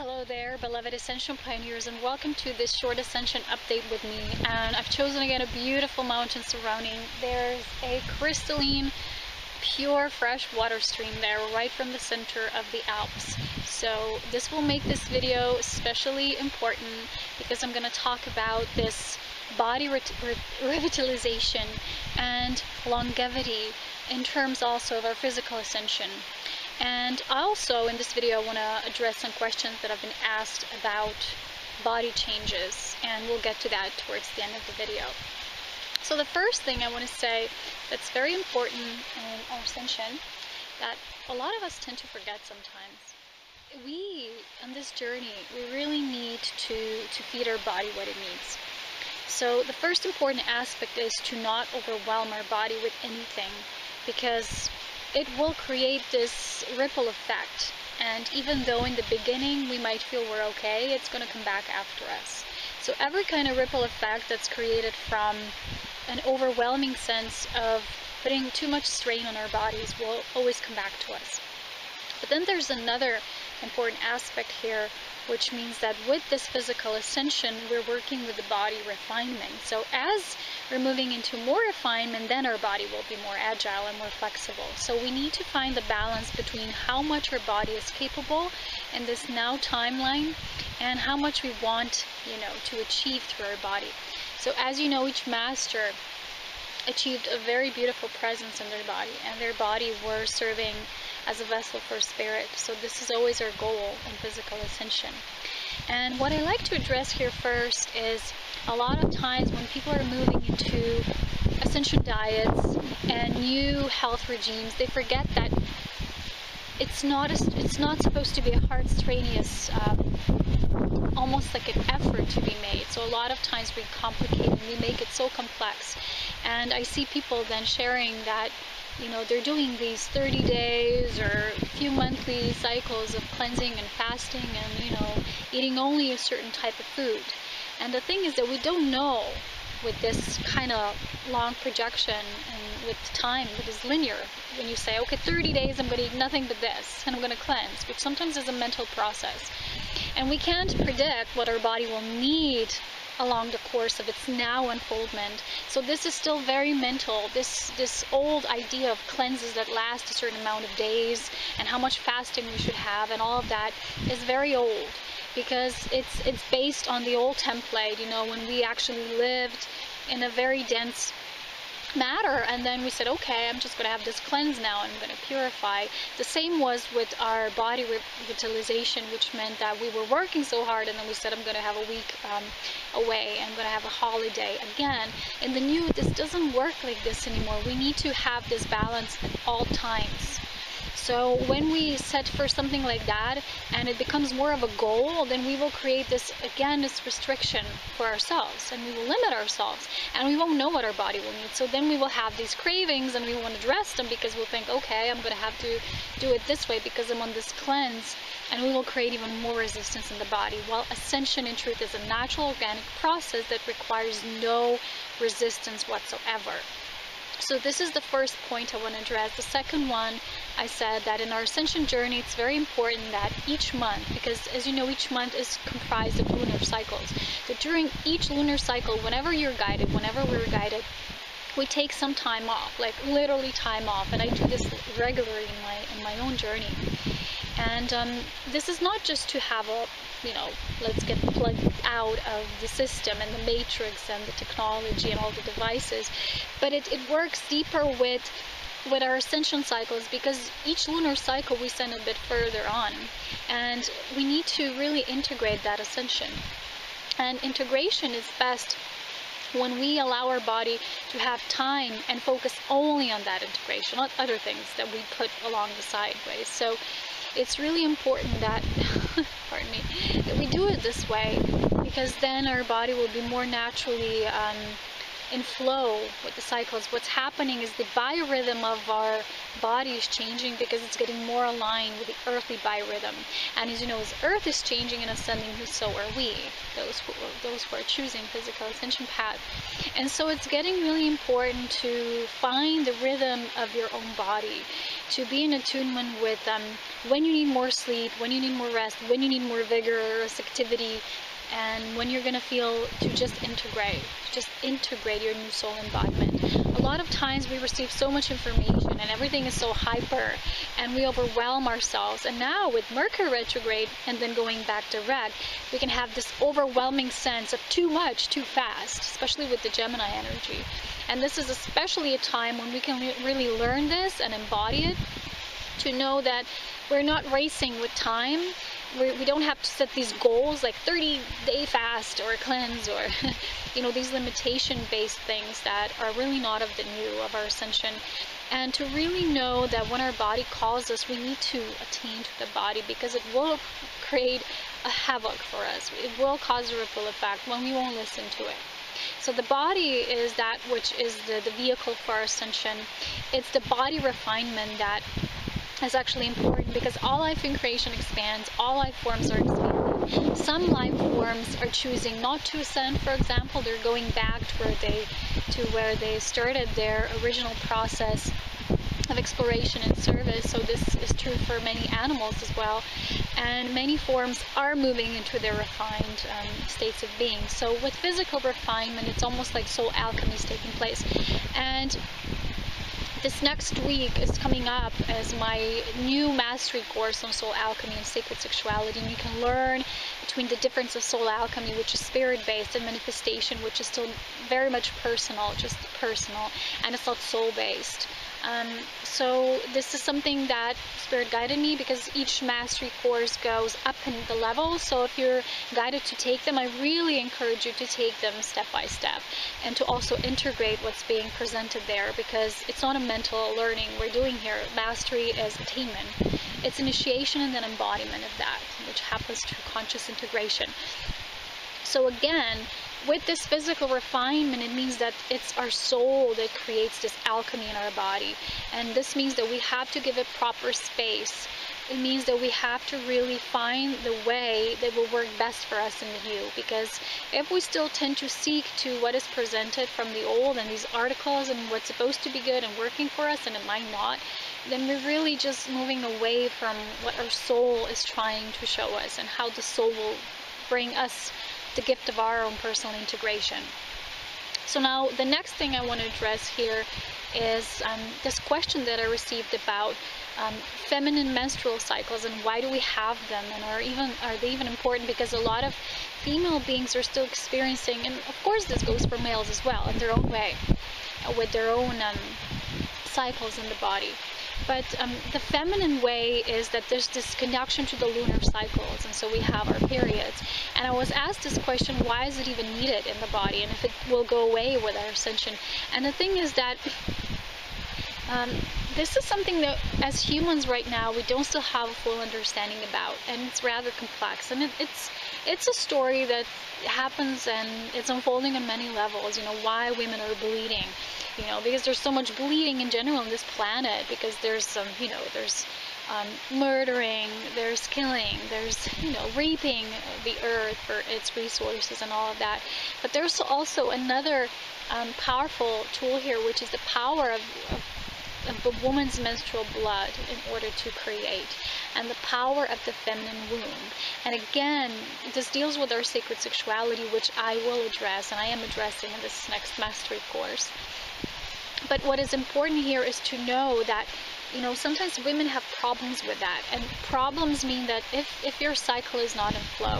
Hello there, beloved Ascension Pioneers, and welcome to this short Ascension update with me. And I've chosen again a beautiful mountain surrounding. There's a crystalline, pure, fresh water stream there right from the center of the Alps. So this will make this video especially important because I'm going to talk about this body revitalization and longevity in terms also of our physical ascension. And also in this video I want to address some questions that have been asked about body changes, and we'll get to that towards the end of the video. So the first thing I want to say that's very important in our ascension that a lot of us tend to forget sometimes. We, on this journey, we really need to feed our body what it needs. So the first important aspect is to not overwhelm our body with anything, because it will create this ripple effect, and even though in the beginning we might feel we're okay, it's going to come back after us. So every kind of ripple effect that's created from an overwhelming sense of putting too much strain on our bodies will always come back to us. But then there's another important aspect here, which means that with this physical ascension, we're working with the body refinement. So as we're moving into more refinement, then our body will be more agile and more flexible. So we need to find the balance between how much our body is capable in this now timeline and how much we want, to achieve through our body. So as you know, each master achieved a very beautiful presence in their body, and their body were serving as a vessel for spirit. So this is always our goal in physical ascension. And what I like to address here first is a lot of times when people are moving into ascension diets and new health regimes, they forget that it's not supposed to be a hard, strenuous, almost like an effort to be made. So a lot of times we complicate and we make it so complex. And I see people then sharing that they're doing these 30 days or a few monthly cycles of cleansing and fasting and, eating only a certain type of food. And the thing is that we don't know with this kind of long projection and with time that is linear. When you say, okay, 30 days I'm going to eat nothing but this and I'm going to cleanse, which sometimes is a mental process. And we can't predict what our body will need along the course of its now unfoldment. So this is still very mental. This old idea of cleanses that last a certain amount of days and how much fasting we should have and all of that is very old, because it's based on the old template, when we actually lived in a very dense matter, and then we said, okay, I'm just going to have this cleanse now, and I'm going to purify. The same was with our body revitalization, which meant that we were working so hard, and then we said, I'm going to have a week away, I'm going to have a holiday. Again, in the new, this doesn't work like this anymore. We need to have this balance at all times. So when we set for something like that and it becomes more of a goal, then we will create this restriction for ourselves, and we will limit ourselves, and we won't know what our body will need. So then we will have these cravings and we want to address them because we'll think, okay, I'm going to have to do it this way because I'm on this cleanse, and we will create even more resistance in the body. While ascension in truth is a natural organic process that requires no resistance whatsoever. So this is the first point I want to address. The second one, I said that in our ascension journey, it's very important that each month, because as you know, each month is comprised of lunar cycles. So during each lunar cycle, whenever we're guided, we take some time off, like literally time off. And I do this regularly in my own journey. And this is not just to have a, let's get plugged out of the system and the matrix and the technology and all the devices, but it works deeper with our ascension cycles, because each lunar cycle we send a bit further on, and we need to really integrate that ascension. And integration is best when we allow our body to have time and focus only on that integration, not other things that we put along the sideways. So it's really important that pardon me, that we do it this way, because then our body will be more naturally in flow with the cycles. What's happening is the biorhythm of our body is changing because it's getting more aligned with the earthly biorhythm. And as you know, as Earth is changing and ascending, so are we, those who are choosing physical ascension path. And so it's getting really important to find the rhythm of your own body, to be in attunement with when you need more sleep, when you need more rest, when you need more vigorous activity, and when you're going to feel to just integrate your new soul embodiment. A lot of times we receive so much information and everything is so hyper and we overwhelm ourselves. And now with Mercury retrograde and then going back direct, we can have this overwhelming sense of too much, too fast, especially with the Gemini energy. And this is especially a time when we can really learn this and embody it, to know that we're not racing with time. We don't have to set these goals like 30-day fast or cleanse or these limitation-based things that are really not of the new of our ascension. And to really know that when our body calls us, we need to attend to the body, because it will create a havoc for us. It will cause a ripple effect when we won't listen to it. So the body is that which is the vehicle for our ascension. It's the body refinement that is actually important, because all life in creation expands, all life forms are expanding. Some life forms are choosing not to ascend, for example. They're going back to where they started their original process of exploration and service. So this is true for many animals as well. And many forms are moving into their refined states of being. So with physical refinement, it's almost like soul alchemy is taking place. And this next week is coming up as my new mastery course on soul alchemy and sacred sexuality, and you can learn between the difference of soul alchemy, which is spirit-based, and manifestation, which is still very much personal, just personal, and it's not soul-based. So this is something that Spirit guided me, because each mastery course goes up in the level. So if you're guided to take them, I really encourage you to take them step by step, and to also integrate what's being presented there, because it's not a mental learning we're doing here. Mastery is attainment. It's initiation and then embodiment of that, which happens through conscious integration. So again, with this physical refinement, it means that it's our soul that creates this alchemy in our body. And this means that we have to give it proper space. It means that we have to really find the way that will work best for us in the new. Because if we still tend to seek to what is presented from the old and these articles and what's supposed to be good and working for us and it might not, then we're really just moving away from what our soul is trying to show us and how the soul will bring us the gift of our own personal integration. So now the next thing I want to address here is this question that I received about feminine menstrual cycles and why do we have them, and are they even important, because a lot of female beings are still experiencing, and of course this goes for males as well in their own way, with their own cycles in the body. But the feminine way is that there's this connection to the lunar cycles, and so we have our periods. And I was asked this question, why is it even needed in the body, and if it will go away with our ascension? And the thing is that this is something that as humans right now we don't still have a full understanding about, and it's rather complex, and it's a story that happens and it's unfolding on many levels. Why women are bleeding, because there's so much bleeding in general on this planet, because there's some there's murdering, there's killing, there's raping the earth for its resources and all of that. But there's also another powerful tool here, which is the power of a woman's menstrual blood in order to create, and the power of the feminine womb. And again, this deals with our sacred sexuality, which I will address, and I am addressing in this next mastery course. But what is important here is to know that sometimes women have problems with that, and problems mean that if your cycle is not in flow,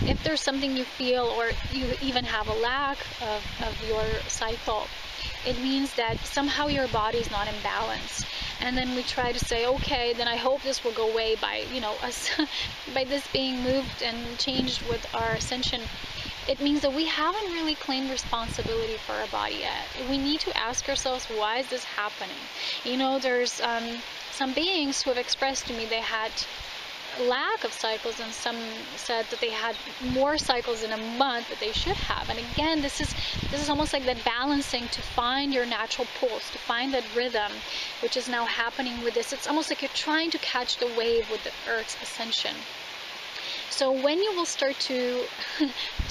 if there's something you feel, or you even have a lack of your cycle, it means that somehow your body is not in balance. And then we try to say, okay, then I hope this will go away by us by this being moved and changed with our ascension. It means that we haven't really claimed responsibility for our body yet. We need to ask ourselves, why is this happening? There's some beings who have expressed to me they had lack of cycles, and some said that they had more cycles in a month that they should have. And again, this is almost like that balancing to find your natural pulse, to find that rhythm, which is now happening with this. It's almost like you're trying to catch the wave with the Earth's ascension. So when you will start to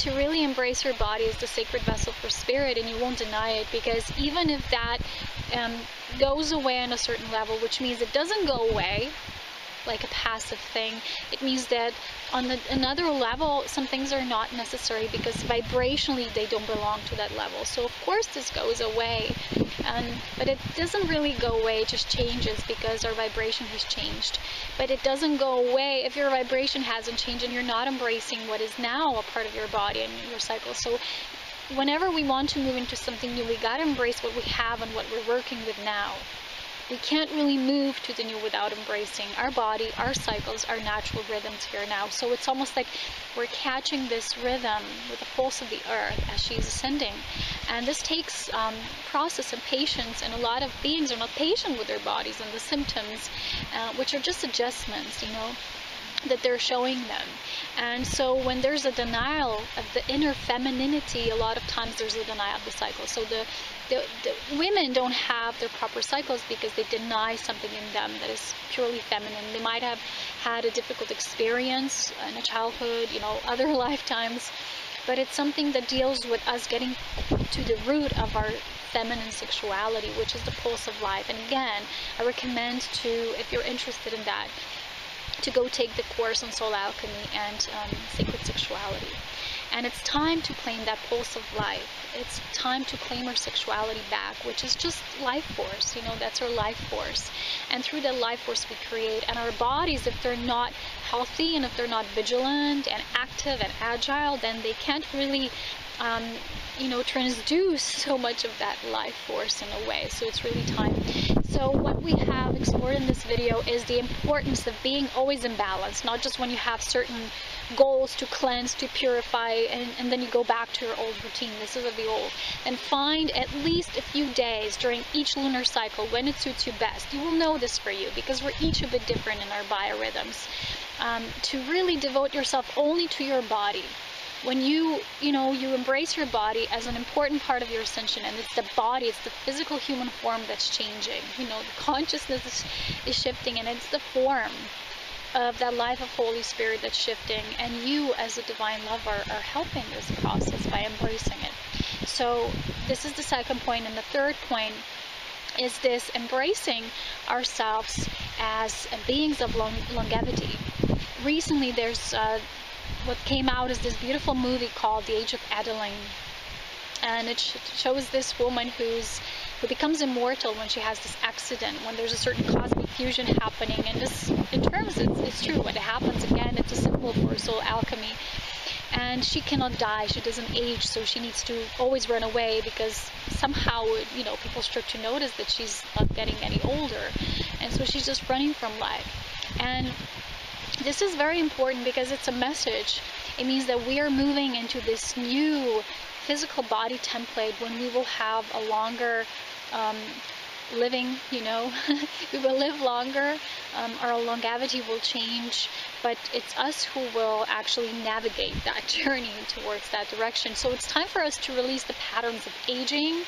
really embrace your body as the sacred vessel for spirit, and you won't deny it, because even if that goes away on a certain level, which means it doesn't go away like a passive thing, it means that on another level some things are not necessary, because vibrationally they don't belong to that level. So of course this goes away, but it doesn't really go away, it just changes because our vibration has changed. But it doesn't go away if your vibration hasn't changed and you're not embracing what is now a part of your body and your cycle. So whenever we want to move into something new, we got to embrace what we have and what we're working with now. We can't really move to the new without embracing our body, our cycles, our natural rhythms here now. So it's almost like we're catching this rhythm with the pulse of the earth as she's ascending. And this takes process and patience, and a lot of beings are not patient with their bodies and the symptoms, which are just adjustments, you know, that they're showing them. And so when there's a denial of the inner femininity, a lot of times there's a denial of the cycle. So the women don't have their proper cycles because they deny something in them that is purely feminine. They might have had a difficult experience in a childhood, you know, other lifetimes, but it's something that deals with us getting to the root of our feminine sexuality, which is the pulse of life. And again, I recommend to, if you're interested in that, to go take the course on soul alchemy and sacred sexuality. And it's time to claim that pulse of life. It's time to claim our sexuality back, which is just life force, you know, that's our life force. And through that life force we create. And our bodies, if they're not healthy and if they're not vigilant and active and agile, then they can't really you know, transduce so much of that life force in a way. So it's really time. So what we have explored in this video is the importance of being always in balance, not just when you have certain goals to cleanse, to purify, and then you go back to your old routine. This is of the old. And find at least a few days during each lunar cycle when it suits you best. You will know this for you because we're each a bit different in our biorhythms. To really devote yourself only to your body. When you embrace your body as an important part of your ascension, and it's the body, it's the physical human form that's changing. You know, the consciousness is shifting, and it's the form of that life of Holy Spirit that's shifting, and you as a divine lover are helping this process by embracing it. So this is the second point. And the third point is this embracing ourselves as beings of longevity. Recently there's what came out is this beautiful movie called The Age of Adeline, and it shows this woman who becomes immortal when she has this accident, when there's a certain cosmic fusion happening. And this, in terms, it's true. When it happens, again, it's a symbol for soul alchemy. And she cannot die, she doesn't age, so she needs to always run away, because somehow, you know, people start to notice that she's not getting any older, and so she's just running from life. And this is very important because it's a message. It means that we are moving into this new physical body template when we will have a longer living, you know. We will live longer, our longevity will change, but it's us who will actually navigate that journey towards that direction. So it's time for us to release the patterns of aging,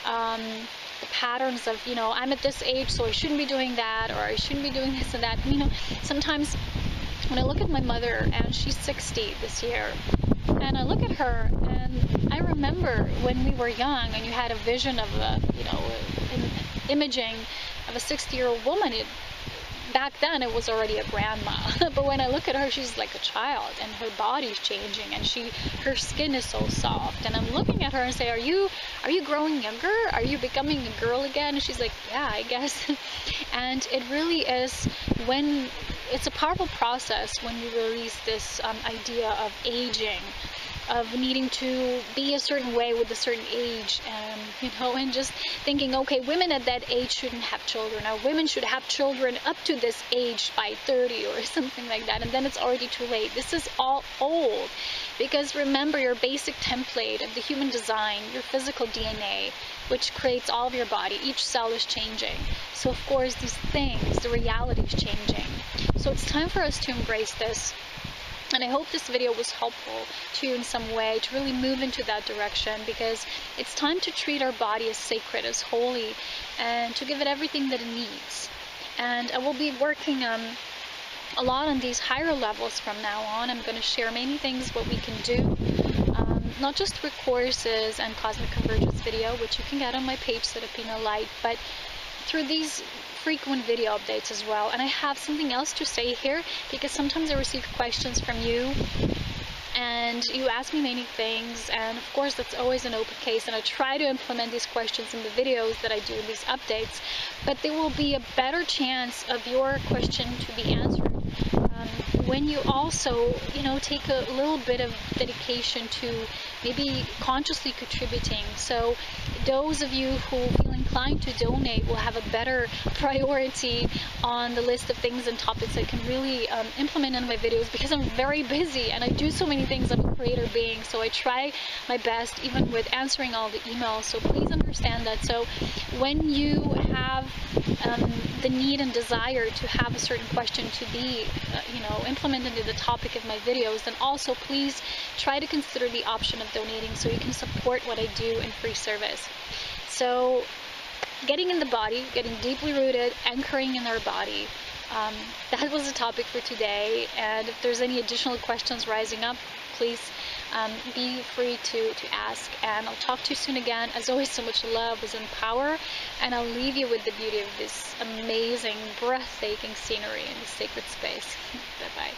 the patterns of, you know, I'm at this age, so I shouldn't be doing that, or I shouldn't be doing this and that. You know, sometimes when I look at my mother, and she's 60 this year, and I look at her, and I remember when we were young, and you had a vision of a, you know, an imaging of a 60-year-old woman. Back then it was already a grandma, but when I look at her, she's like a child, and her body's changing, and her skin is so soft, and I'm looking at her and say, are you growing younger? Are you becoming a girl again? And she's like, yeah, I guess. And it really is, when it's a powerful process when you release this idea of aging, of needing to be a certain way with a certain age, you know, and just thinking, okay, women at that age shouldn't have children, or women should have children up to this age by 30 or something like that, and then it's already too late. This is all old, because remember, your basic template of the human design, your physical DNA, which creates all of your body, each cell is changing. So of course these things, the reality is changing. So it's time for us to embrace this. And I hope this video was helpful to you in some way to really move into that direction, because it's time to treat our body as sacred, as holy, and to give it everything that it needs. And I will be working a lot on these higher levels from now on. I'm going to share many things what we can do, not just through courses and cosmic convergence video, which you can get on my page, Serapina Light, but through these frequent video updates as well. And I have something else to say here, because sometimes I receive questions from you and you ask me many things, and of course that's always an open case, and I try to implement these questions in the videos that I do in these updates, but there will be a better chance of your question to be answered when you also, take a little bit of dedication to maybe consciously contributing. So those of you who feel inclined to donate will have a better priority on the list of things and topics I can really implement in my videos, because I'm very busy and I do so many things. I'm a creator being, so I try my best even with answering all the emails, so please understand that. So when you have the need and desire to have a certain question to be implemented into the topic of my videos, then also please try to consider the option of donating so you can support what I do in free service. So getting in the body, getting deeply rooted, anchoring in our body, that was the topic for today. And if there's any additional questions rising up, please be free to ask, and I'll talk to you soon again. As always, so much love, wisdom, power, and I'll leave you with the beauty of this amazing, breathtaking scenery in this sacred space. Bye-bye.